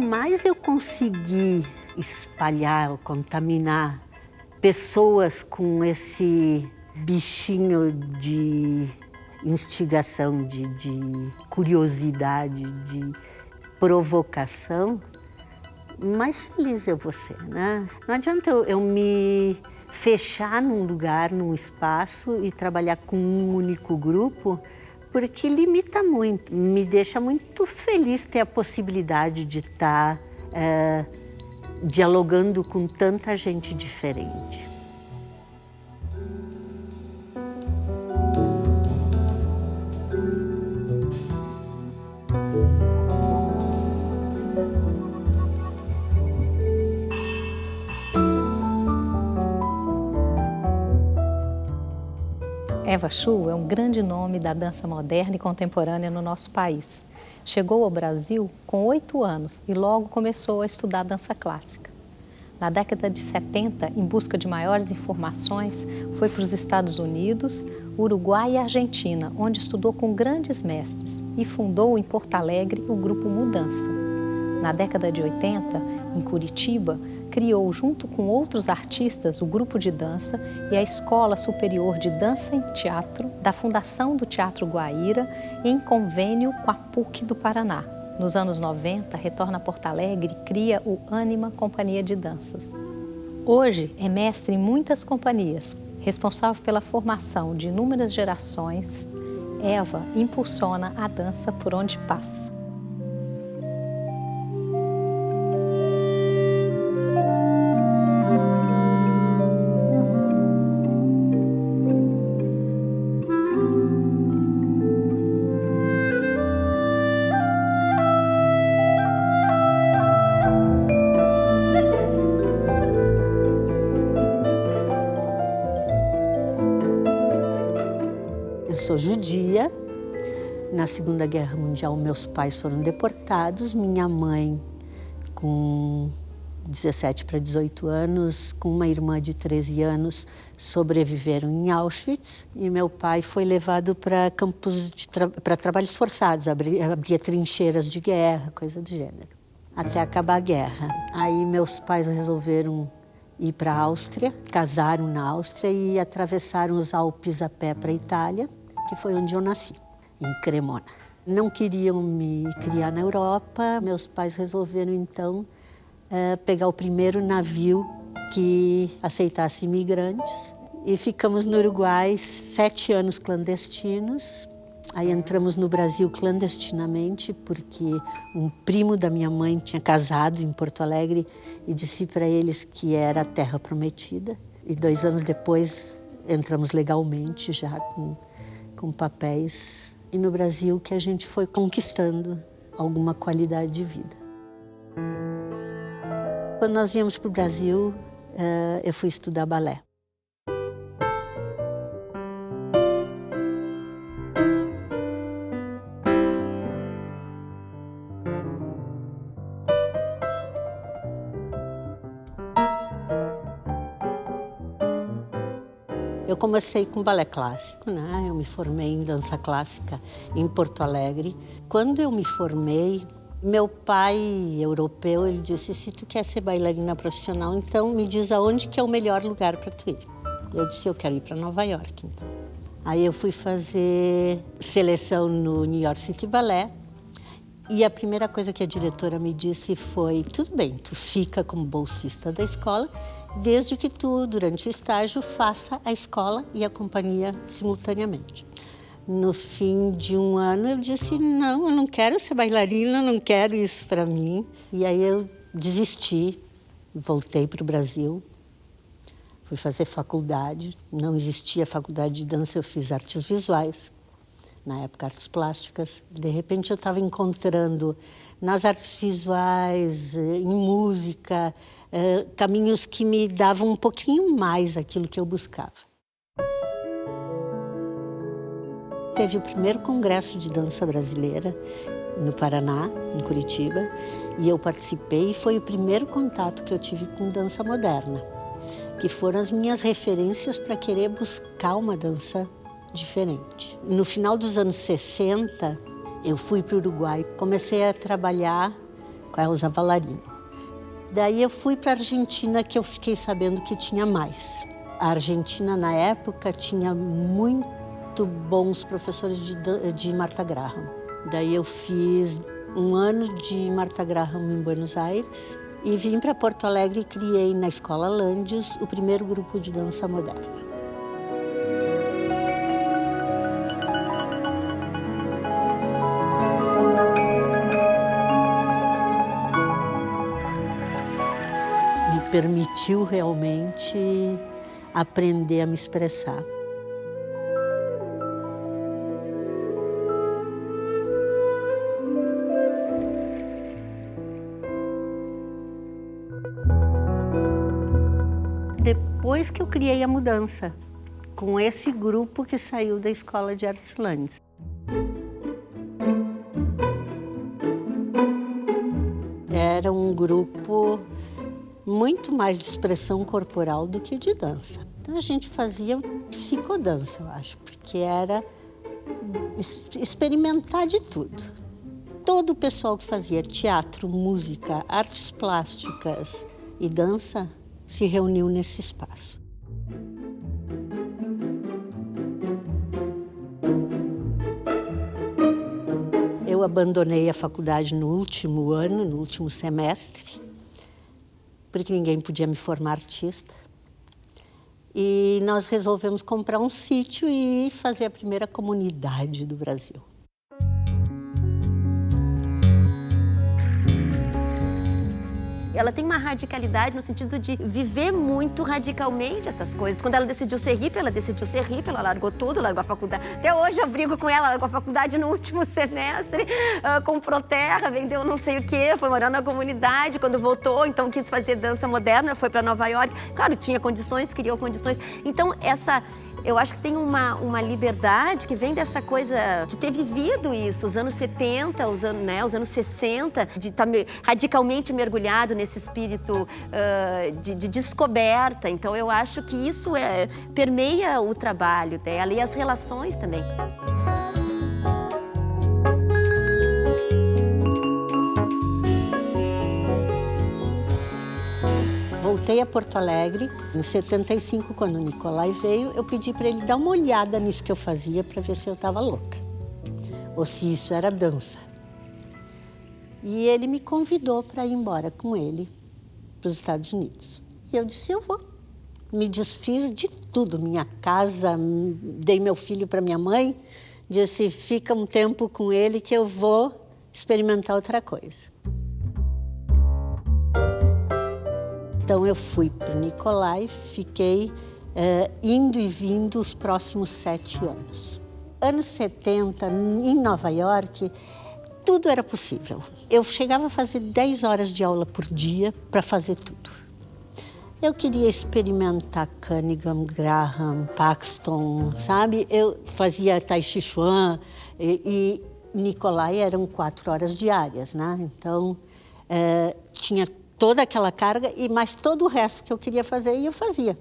mais eu consegui espalhar ou contaminar pessoas com esse bichinho de instigação, de curiosidade, de provocação, mais feliz eu vou ser, né? Não adianta eu me fechar num lugar, num espaço e trabalhar com um único grupo, porque limita muito. Me deixa muito feliz ter a possibilidade de estar dialogando com tanta gente diferente. Eva Chu é um grande nome da dança moderna e contemporânea no nosso país. Chegou ao Brasil com 8 anos e logo começou a estudar dança clássica. Na década de 70, em busca de maiores informações, foi para os Estados Unidos, Uruguai e Argentina, onde estudou com grandes mestres e fundou em Porto Alegre o grupo Mudança. Na década de 80, em Curitiba, criou junto com outros artistas o grupo de dança e a Escola Superior de Dança em Teatro da Fundação do Teatro Guaíra, em convênio com a PUC do Paraná. Nos anos 90, retorna a Porto Alegre e cria o Anima Companhia de Danças. Hoje é mestre em muitas companhias, responsável pela formação de inúmeras gerações. Eva impulsiona a dança por onde passa. Eu sou judia. Na Segunda Guerra Mundial, meus pais foram deportados. Minha mãe, com 17 para 18 anos, com uma irmã de 13 anos, sobreviveram em Auschwitz. E meu pai foi levado para campos para trabalhos forçados, abria trincheiras de guerra, coisa do gênero, até acabar a guerra. Aí meus pais resolveram ir para a Áustria, casaram na Áustria e atravessaram os Alpes a pé para a Itália, que foi onde eu nasci, em Cremona. Não queriam me criar na Europa, meus pais resolveram então pegar o primeiro navio que aceitasse imigrantes e ficamos no Uruguai 7 anos clandestinos. Aí entramos no Brasil clandestinamente porque um primo da minha mãe tinha casado em Porto Alegre e disse para eles que era a terra prometida. E 2 anos depois entramos legalmente já com papéis. E no Brasil que a gente foi conquistando alguma qualidade de vida. Quando nós viemos para o Brasil, eu fui estudar balé. Eu comecei com balé clássico, né? Eu me formei em dança clássica em Porto Alegre. Quando eu me formei, meu pai, europeu, ele disse, se tu quer ser bailarina profissional, então me diz aonde que é o melhor lugar para tu ir. Eu disse, eu quero ir para Nova York, então. Aí eu fui fazer seleção no New York City Ballet. E a primeira coisa que a diretora me disse foi, tudo bem, tu fica como bolsista da escola, desde que tu, durante o estágio, faça a escola e a companhia simultaneamente. No fim de 1 ano, eu disse, não, eu não quero ser bailarina, não quero isso para mim. E aí eu desisti, voltei para o Brasil, fui fazer faculdade. Não existia faculdade de dança, eu fiz artes visuais, na época artes plásticas. De repente eu estava encontrando nas artes visuais, em música, caminhos que me davam um pouquinho mais aquilo que eu buscava. Teve o primeiro congresso de dança brasileira no Paraná, em Curitiba, e eu participei e foi o primeiro contato que eu tive com dança moderna, que foram as minhas referências para querer buscar uma dança diferente. No final dos anos 60, eu fui para o Uruguai, comecei a trabalhar com a Elza Valarini. Daí eu fui para a Argentina, que eu fiquei sabendo que tinha mais. A Argentina, na época, tinha muito bons professores de Martha Graham. Daí eu fiz um ano de Martha Graham em Buenos Aires e vim para Porto Alegre e criei na Escola Landes o primeiro grupo de dança moderna. Me permitiu realmente aprender a me expressar. Depois que eu criei a mudança, com esse grupo que saiu da Escola de Artes Landes. Era um grupo muito mais de expressão corporal do que de dança. Então a gente fazia psicodança, eu acho, porque era experimentar de tudo. Todo o pessoal que fazia teatro, música, artes plásticas e dança se reuniu nesse espaço. Eu abandonei a faculdade no último ano, no último semestre, porque ninguém podia me formar artista. E nós resolvemos comprar um sítio e fazer a primeira comunidade do Brasil. Ela tem uma radicalidade no sentido de viver muito radicalmente essas coisas. Quando ela decidiu ser hippie, ela largou tudo, largou a faculdade. Até hoje eu brigo com ela, largou a faculdade no último semestre, comprou terra, vendeu não sei o quê, foi morar na comunidade. Quando voltou, então quis fazer dança moderna, foi para Nova York. Claro, tinha condições, criou condições. Então, eu acho que tem uma liberdade que vem dessa coisa de ter vivido isso, os anos 70, os anos 60, de estar radicalmente mergulhado nesse espírito de descoberta. Então, eu acho que isso permeia o trabalho dela e as relações também. Voltei a Porto Alegre em 75, quando o Nicolai veio, eu pedi para ele dar uma olhada nisso que eu fazia para ver se eu estava louca ou se isso era dança. E ele me convidou para ir embora com ele para os Estados Unidos. E eu disse, eu vou. Me desfiz de tudo, minha casa, dei meu filho para minha mãe, disse, fica um tempo com ele que eu vou experimentar outra coisa. Então, eu fui para o Nicolai, fiquei indo e vindo os próximos 7 anos. Anos 70, em Nova York, tudo era possível. Eu chegava a fazer 10 horas de aula por dia para fazer tudo. Eu queria experimentar Cunningham, Graham, Paxton, sabe? Eu fazia Tai Chi Chuan e Nicolai eram 4 horas diárias, né? Então, tinha toda aquela carga e mais todo o resto que eu queria fazer e eu fazia.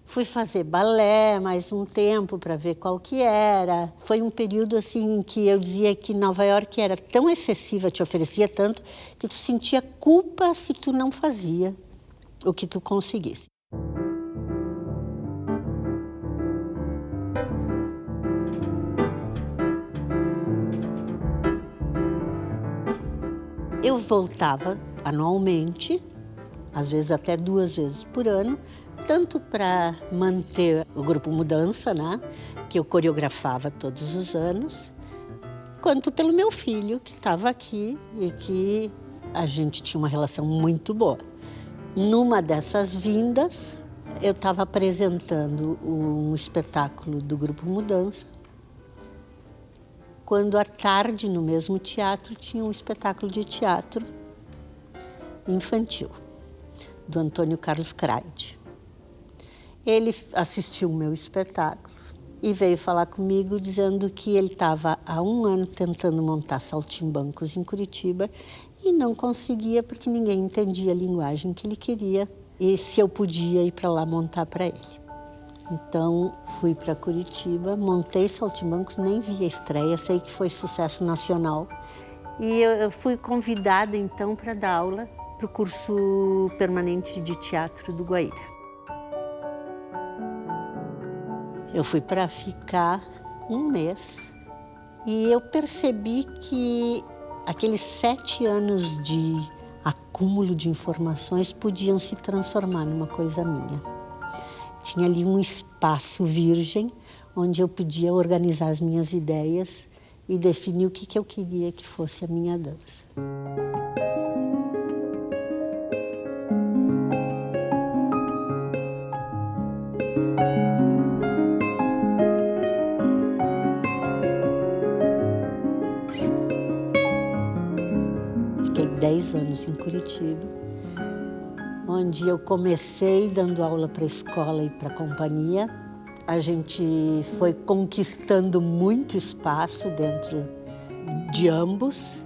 Fui fazer balé mais um tempo para ver qual que era. Foi um período assim que eu dizia que Nova York era tão excessiva, te oferecia tanto, que tu sentia culpa se tu não fazia o que tu conseguisse. Eu voltava anualmente, às vezes até 2 vezes por ano, tanto para manter o grupo Mudança, né, que eu coreografava todos os anos, quanto pelo meu filho, que estava aqui e que a gente tinha uma relação muito boa. Numa dessas vindas, eu estava apresentando um espetáculo do grupo Mudança, quando à tarde, no mesmo teatro, tinha um espetáculo de teatro infantil, do Antônio Carlos Craide. Ele assistiu o meu espetáculo e veio falar comigo dizendo que ele estava há 1 ano tentando montar saltimbancos em Curitiba e não conseguia porque ninguém entendia a linguagem que ele queria e se eu podia ir para lá montar para ele. Então, fui para Curitiba, montei saltimbancos, nem vi a estreia, sei que foi sucesso nacional E eu fui convidada, então, para dar aula para o curso permanente de teatro do Guaíra. Eu fui para ficar um mês e eu percebi que aqueles 7 anos de acúmulo de informações podiam se transformar numa coisa minha. Tinha ali um espaço virgem onde eu podia organizar as minhas ideias e definir o que eu queria que fosse a minha dança. Fiquei 10 anos em Curitiba, onde eu comecei dando aula para a escola e para a companhia. A gente foi conquistando muito espaço dentro de ambos.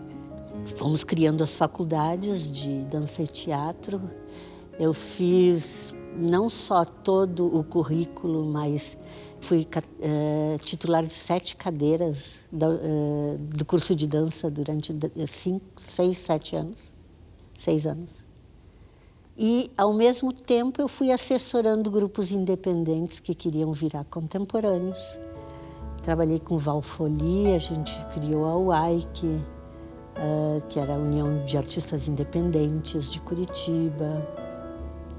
Fomos criando as faculdades de dança e teatro. Eu fiz não só todo o currículo, mas fui titular de 7 cadeiras do curso de dança durante 6 anos. E, ao mesmo tempo, eu fui assessorando grupos independentes que queriam virar contemporâneos. Trabalhei com Val Folli, a gente criou a UAIC, que era a União de Artistas Independentes de Curitiba.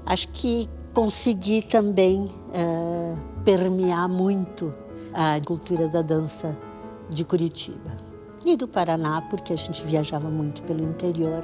Acho que consegui também permear muito a cultura da dança de Curitiba. E do Paraná, porque a gente viajava muito pelo interior.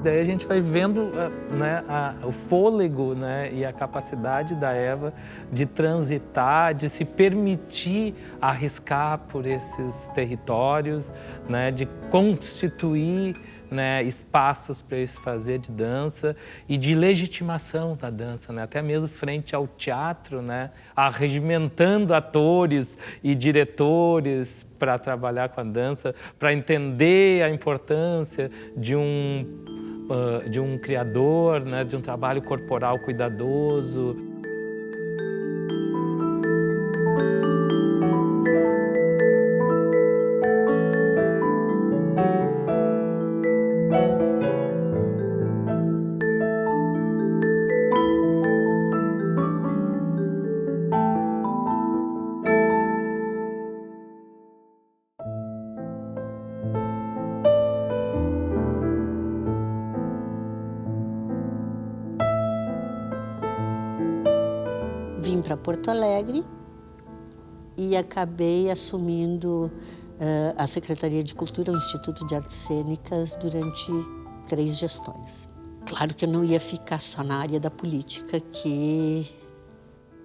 Daí a gente vai vendo né, o fôlego, né, e a capacidade da Eva de transitar, de se permitir arriscar por esses territórios, né, de constituir, né, espaços para se fazer de dança e de legitimação da dança, né, até mesmo frente ao teatro, né, arregimentando atores e diretores para trabalhar com a dança, para entender a importância de um criador, né, de um trabalho corporal cuidadoso. Vim para Porto Alegre e acabei assumindo a Secretaria de Cultura, o Instituto de Artes Cênicas, durante 3 gestões. Claro que eu não ia ficar só na área da política, que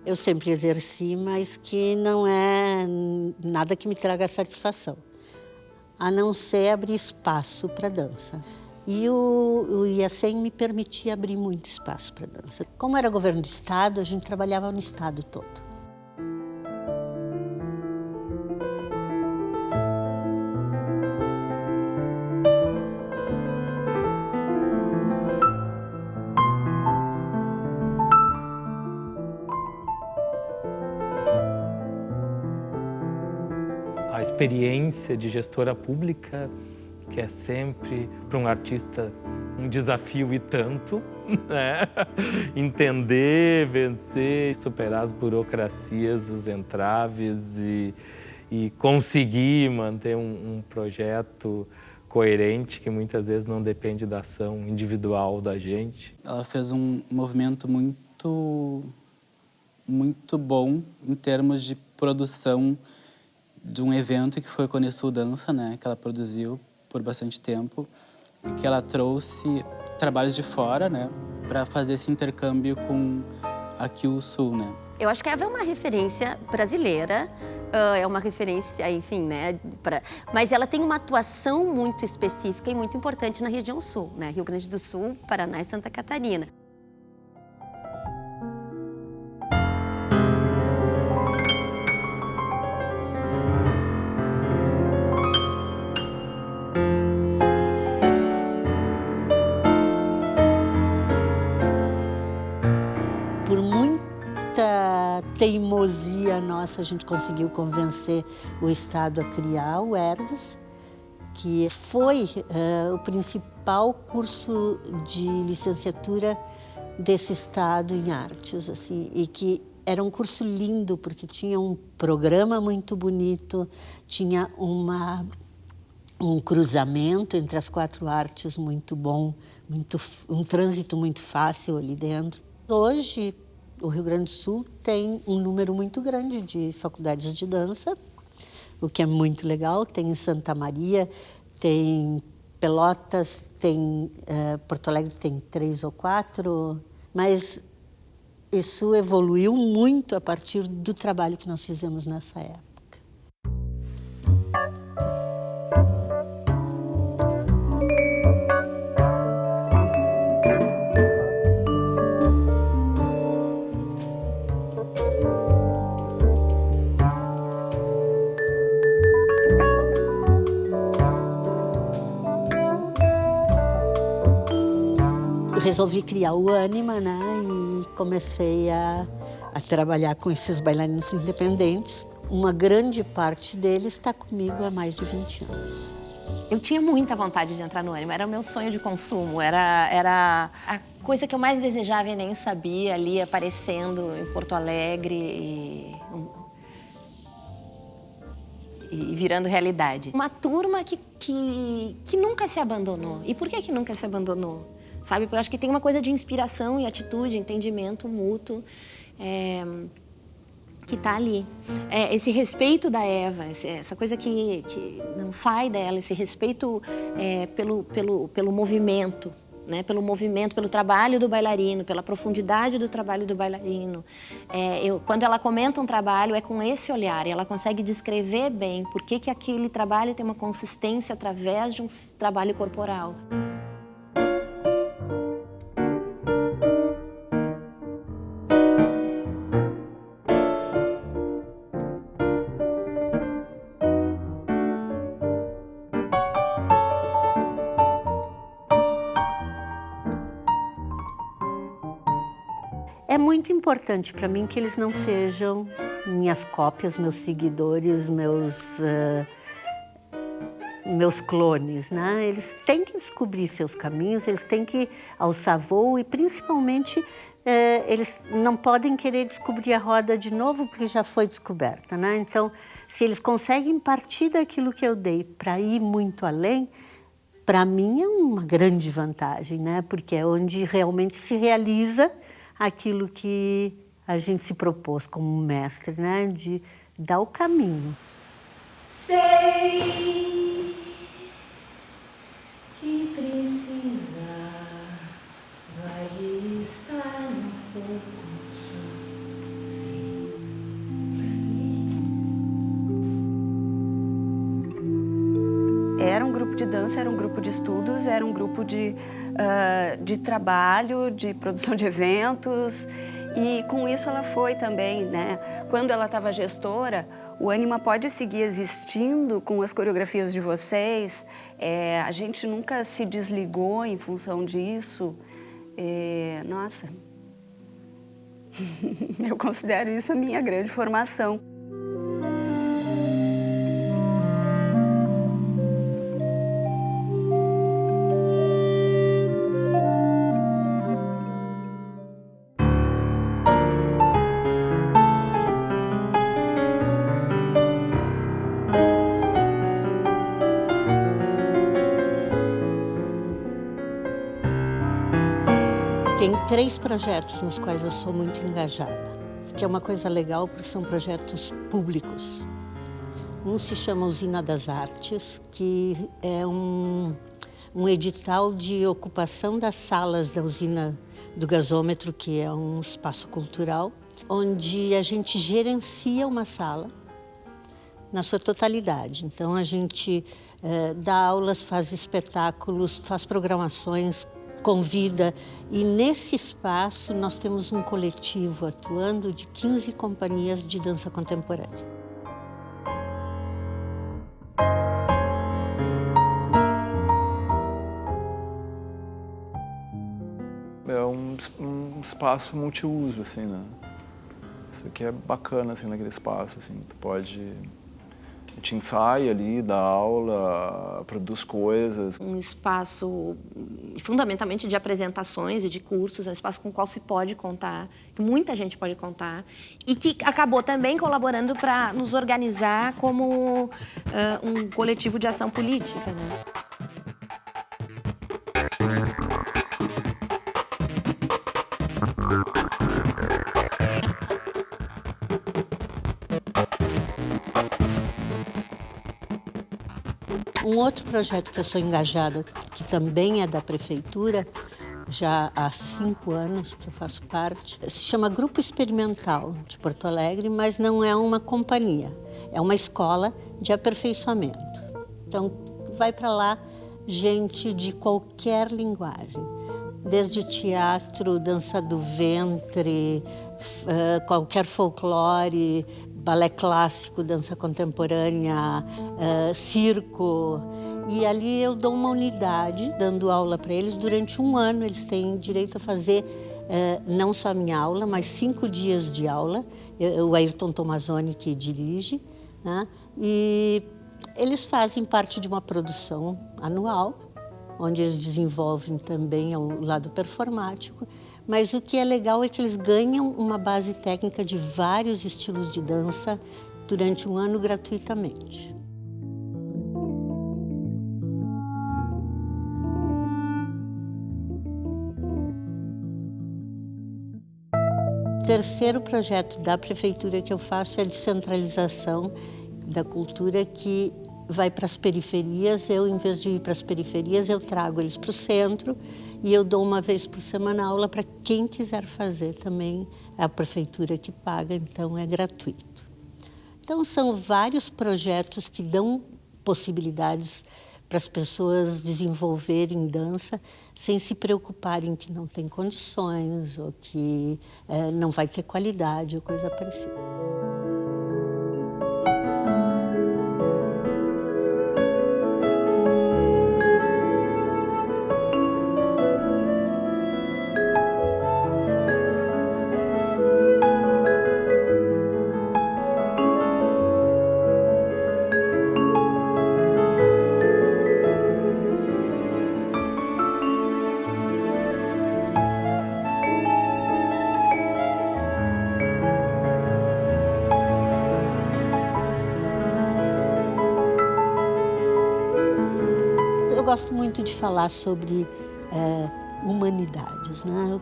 eu sempre exerci, mas que não é nada que me traga satisfação, a não ser abrir espaço para dança. E o IACEM me permitia abrir muito espaço para dança. Como era governo de estado, a gente trabalhava no estado todo. A experiência de gestora pública, que é sempre, para um artista, um desafio e tanto, né? Entender, vencer, superar as burocracias, os entraves e conseguir manter um projeto coerente que muitas vezes não depende da ação individual da gente. Ela fez um movimento muito bom em termos de produção de um evento que foi a Conesul Dança, né? Que ela produziu por bastante tempo, e que ela trouxe trabalhos de fora, né, para fazer esse intercâmbio com aqui o Sul, né. Eu acho que a Eva é uma referência brasileira, é uma referência, enfim, né, mas ela tem uma atuação muito específica e muito importante na região Sul, né, Rio Grande do Sul, Paraná e Santa Catarina. muita teimosia nossa, a gente conseguiu convencer o Estado a criar o ERGS, que foi o principal curso de licenciatura desse Estado em artes, assim, e que era um curso lindo, porque tinha um programa muito bonito, tinha um cruzamento entre as 4 artes muito bom, um trânsito muito fácil ali dentro. Hoje, o Rio Grande do Sul tem um número muito grande de faculdades de dança, o que é muito legal. Tem em Santa Maria, tem Pelotas, tem Porto Alegre, tem 3 ou 4, mas isso evoluiu muito a partir do trabalho que nós fizemos nessa época. Resolvi criar o Anima, né? E comecei a trabalhar com esses bailarinos independentes. Uma grande parte deles está comigo há mais de 20 anos. Eu tinha muita vontade de entrar no Anima, era o meu sonho de consumo, era a coisa que eu mais desejava e nem sabia, ali aparecendo em Porto Alegre e virando realidade. Uma turma que nunca se abandonou. E por que nunca se abandonou? Sabe? Porque eu acho que tem uma coisa de inspiração e atitude, entendimento mútuo que está ali. Esse respeito da Eva, essa coisa que não sai dela, esse respeito pelo movimento, né? Pelo movimento, pelo trabalho do bailarino, pela profundidade do trabalho do bailarino. Quando ela comenta um trabalho, é com esse olhar, e ela consegue descrever bem por que aquele trabalho tem uma consistência através de um trabalho corporal. É muito importante para mim que eles não sejam minhas cópias, meus seguidores, meus clones, né? Eles têm que descobrir seus caminhos, eles têm que alçar voo e, principalmente, eles não podem querer descobrir a roda de novo porque já foi descoberta, né? Então, se eles conseguem partir daquilo que eu dei para ir muito além, para mim é uma grande vantagem, né? Porque é onde realmente se realiza aquilo que a gente se propôs como mestre, né? De dar o caminho. Sei que precisa vai de estar um pouco só. Era um grupo de dança, era um grupo de estudos, era um grupo de trabalho, de produção de eventos, e com isso ela foi também, né? Quando ela estava gestora, o Anima pode seguir existindo com as coreografias de vocês, a gente nunca se desligou em função disso, nossa, eu considero isso a minha grande formação. Tem 3 projetos nos quais eu sou muito engajada, que é uma coisa legal porque são projetos públicos. Um se chama Usina das Artes, que é um edital de ocupação das salas da usina do gasômetro, que é um espaço cultural, onde a gente gerencia uma sala na sua totalidade. Então a gente dá aulas, faz espetáculos, faz programações, convida, e nesse espaço nós temos um coletivo atuando de 15 companhias de dança contemporânea. É um espaço multiuso, assim, né? Isso que é bacana, assim, naquele espaço, assim, tu pode... te ensaia ali, dá aula, produz coisas. Um espaço fundamentalmente de apresentações e de cursos, é um espaço com o qual se pode contar, que muita gente pode contar, e que acabou também colaborando para nos organizar como um coletivo de ação política, né? Um outro projeto que eu sou engajada, que também é da prefeitura, já há 5 anos que eu faço parte, se chama Grupo Experimental de Porto Alegre, mas não é uma companhia, é uma escola de aperfeiçoamento. Então, vai para lá gente de qualquer linguagem, desde teatro, dança do ventre, qualquer folclore, balé clássico, dança contemporânea, circo. E ali eu dou uma unidade, dando aula para eles. Durante 1 ano eles têm direito a fazer não só a minha aula, mas 5 dias de aula. O Ayrton Tomazoni que dirige, né? E eles fazem parte de uma produção anual, onde eles desenvolvem também o lado performático. Mas o que é legal é que eles ganham uma base técnica de vários estilos de dança durante 1 ano gratuitamente. O terceiro projeto da prefeitura que eu faço é a descentralização da cultura, que vai para as periferias. Eu, em vez de ir para as periferias, eu trago eles para o centro e eu dou 1 vez por semana aula para quem quiser fazer também. É a prefeitura que paga, então é gratuito. Então, são vários projetos que dão possibilidades para as pessoas desenvolverem dança sem se preocuparem que não tem condições ou que não vai ter qualidade ou coisa parecida. Eu gosto muito de falar sobre humanidades, né?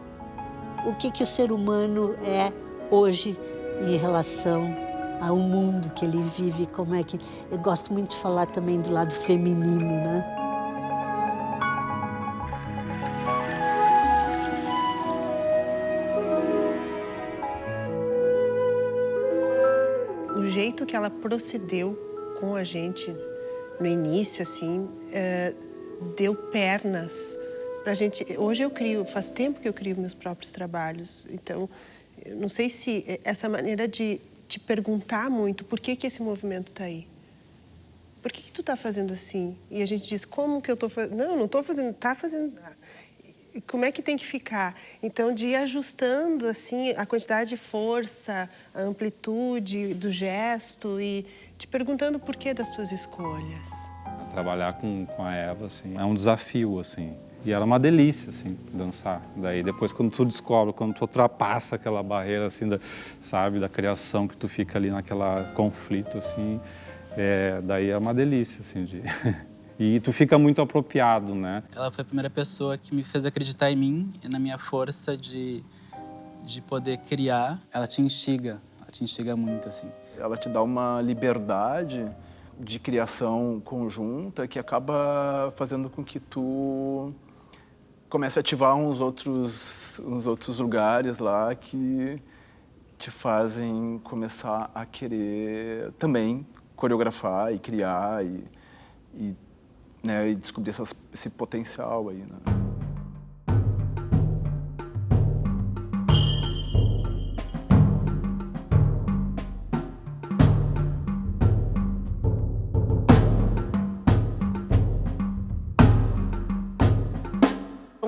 O que o ser humano é hoje em relação ao mundo que ele vive, como é que... Eu gosto muito de falar também do lado feminino, né? O jeito que ela procedeu com a gente no início, assim, deu pernas pra gente. Hoje eu crio, faz tempo que eu crio meus próprios trabalhos, então eu não sei se essa maneira de te perguntar muito por que esse movimento tá aí. Por que tu tá fazendo assim? E a gente diz, como que eu tô fazendo? Não, não tô fazendo, tá fazendo. Como é que tem que ficar? Então, de ir ajustando assim a quantidade de força, a amplitude do gesto e te perguntando o porquê das tuas escolhas. Trabalhar com a Eva, assim, é um desafio, assim. E era uma delícia, assim, dançar. Daí, depois, quando tu descobre, quando tu ultrapassa aquela barreira, assim, sabe, da criação, que tu fica ali naquela conflito, assim, daí é uma delícia, assim, de... E tu fica muito apropriado, né? Ela foi a primeira pessoa que me fez acreditar em mim e na minha força de poder criar. Ela te instiga muito, assim. Ela te dá uma liberdade de criação conjunta que acaba fazendo com que tu comece a ativar uns outros lugares lá que te fazem começar a querer também coreografar e criar e descobrir esse potencial aí, né?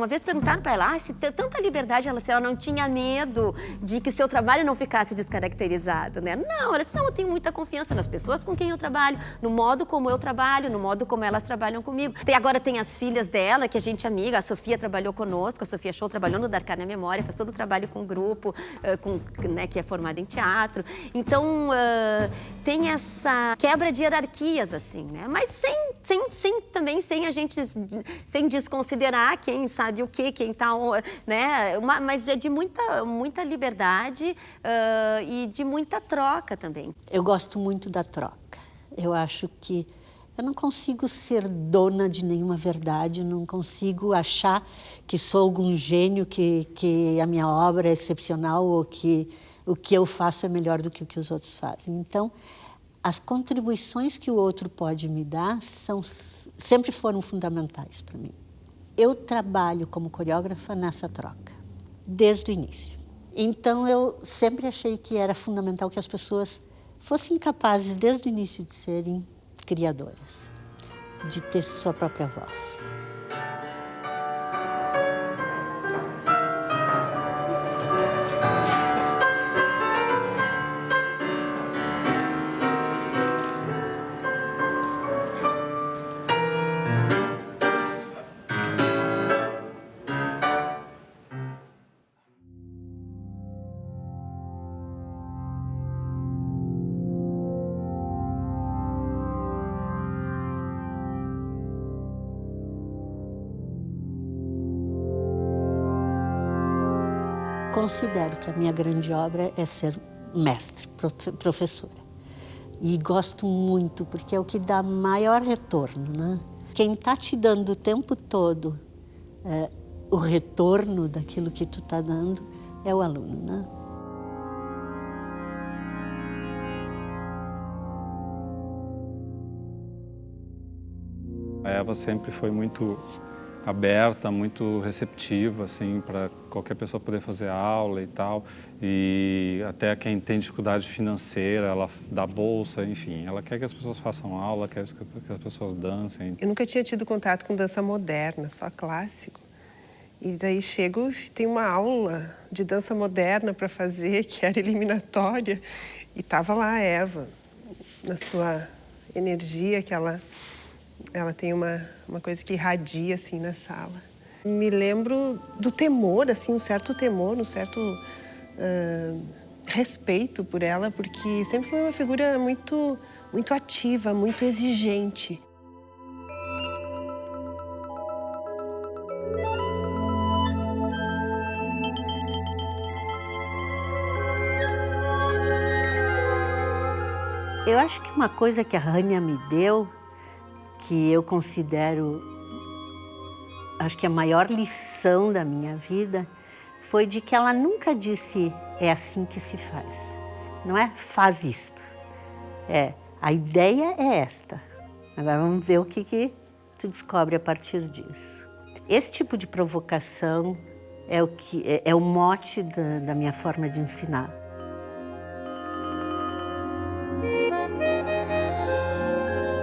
Uma vez perguntaram para ela, se tem tanta liberdade, se ela não tinha medo de que seu trabalho não ficasse descaracterizado, né? Não, ela disse, não, eu tenho muita confiança nas pessoas com quem eu trabalho, no modo como eu trabalho, no modo como elas trabalham comigo. Agora tem as filhas dela, que a gente é amiga, a Sofia trabalhou conosco, a Sofia Show trabalhou no Dar Carne à Memória, faz todo o trabalho com o grupo, né, que é formada em teatro. Então, tem essa quebra de hierarquias, assim, né? Mas também sem a gente, sem desconsiderar quem sabe o quê, quem tá, né? Mas é de muita liberdade e de muita troca também. Eu gosto muito da troca. Eu acho que eu não consigo ser dona de nenhuma verdade, não consigo achar que sou algum gênio, que a minha obra é excepcional ou que o que eu faço é melhor do que o que os outros fazem. Então, as contribuições que o outro pode me dar sempre foram fundamentais para mim. Eu trabalho como coreógrafa nessa troca, desde o início. Então, eu sempre achei que era fundamental que as pessoas fossem capazes, desde o início, de serem criadoras, de ter sua própria voz. Considero que a minha grande obra é ser mestre, professora. E gosto muito, porque é o que dá maior retorno, né? Quem está te dando o tempo todo o retorno daquilo que tu está dando é o aluno, né? A Eva sempre foi muito aberta, muito receptiva, assim, para qualquer pessoa poder fazer aula e tal. E até quem tem dificuldade financeira, ela dá bolsa, enfim. Ela quer que as pessoas façam aula, quer que as pessoas dancem. Eu nunca tinha tido contato com dança moderna, só clássico. E daí chego e tem uma aula de dança moderna para fazer, que era eliminatória. E estava lá a Eva, na sua energia, que ela tem uma coisa que irradia, assim, na sala. Me lembro do temor, assim, um certo temor, um certo respeito por ela, porque sempre foi uma figura muito ativa, muito exigente. Eu acho que uma coisa que a Rania me deu, que eu considero, acho que a maior lição da minha vida, foi de que ela nunca disse, é assim que se faz. Não é, faz isto. A ideia é esta. Agora vamos ver o que tu descobre a partir disso. Esse tipo de provocação é o mote da minha forma de ensinar.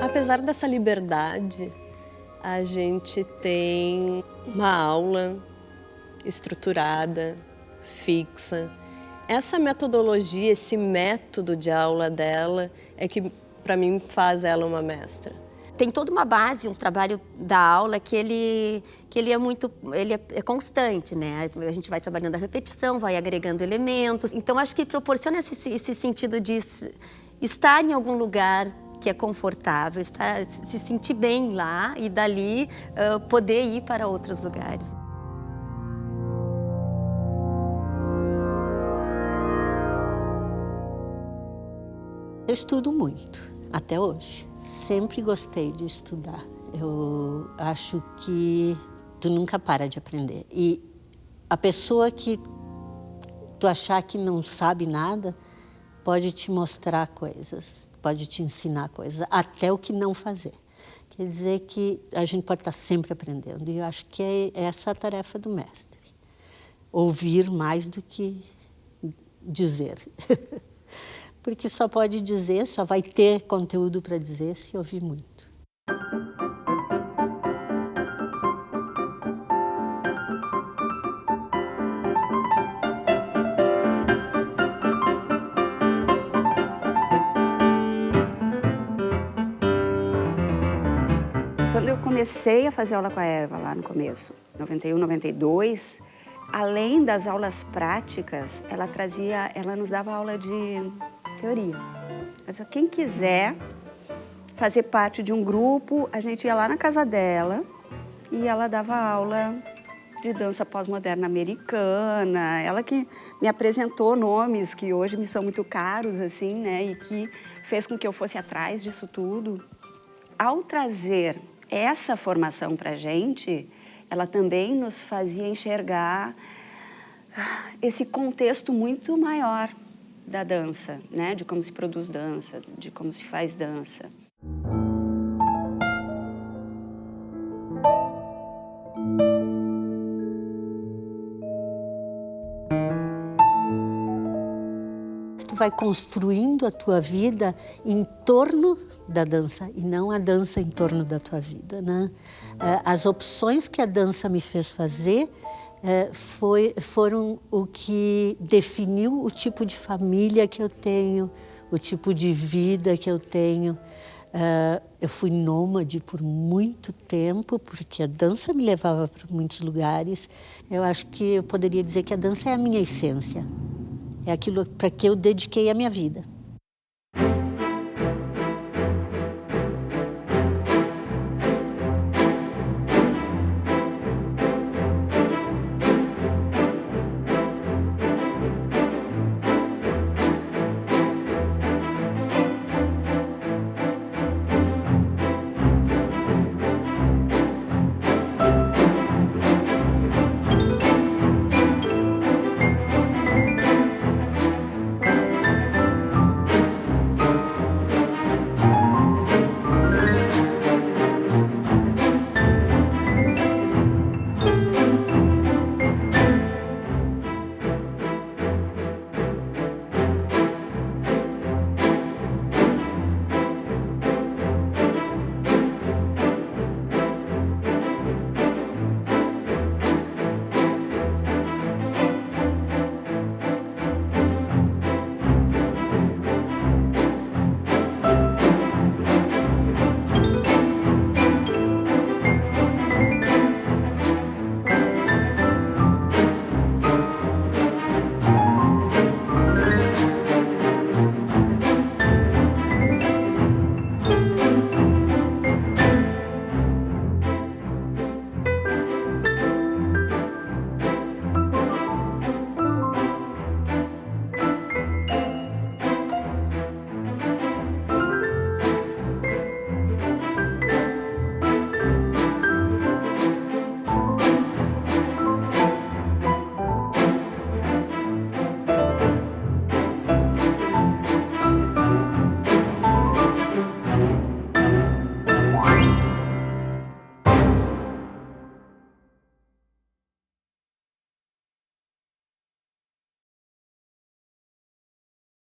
Apesar dessa liberdade, a gente tem uma aula estruturada, fixa. Essa metodologia, esse método de aula dela é que, para mim, faz ela uma mestra. Tem toda uma base, um trabalho da aula que ele é constante, né? A gente vai trabalhando a repetição, vai agregando elementos. Então, acho que proporciona esse sentido de estar em algum lugar que é confortável, se sentir bem lá e dali poder ir para outros lugares. Eu estudo muito, até hoje. Sempre gostei de estudar. Eu acho que tu nunca para de aprender. E a pessoa que tu achar que não sabe nada, pode te mostrar coisas, pode te ensinar coisas, até o que não fazer. Quer dizer que a gente pode estar sempre aprendendo. E eu acho que é essa a tarefa do mestre. Ouvir mais do que dizer. Porque só pode dizer, só vai ter conteúdo para dizer se ouvir muito. comecei a fazer aula com a Eva lá no começo, 91, 92, além das aulas práticas, ela nos dava aula de teoria. Mas quem quiser fazer parte de um grupo, a gente ia lá na casa dela e ela dava aula de dança pós-moderna americana. Ela que me apresentou nomes que hoje me são muito caros, assim, né? E que fez com que eu fosse atrás disso tudo. Ao trazer essa formação para a gente, ela também nos fazia enxergar esse contexto muito maior da dança, né? De como se produz dança, de como se faz dança. Tu vai construindo a tua vida em torno da dança e não a dança em torno da tua vida, né? As opções que a dança me fez fazer foram o que definiu o tipo de família que eu tenho, o tipo de vida que eu tenho. Eu fui nômade por muito tempo, porque a dança me levava para muitos lugares. Eu acho que eu poderia dizer que a dança é a minha essência. É aquilo para que eu dediquei a minha vida.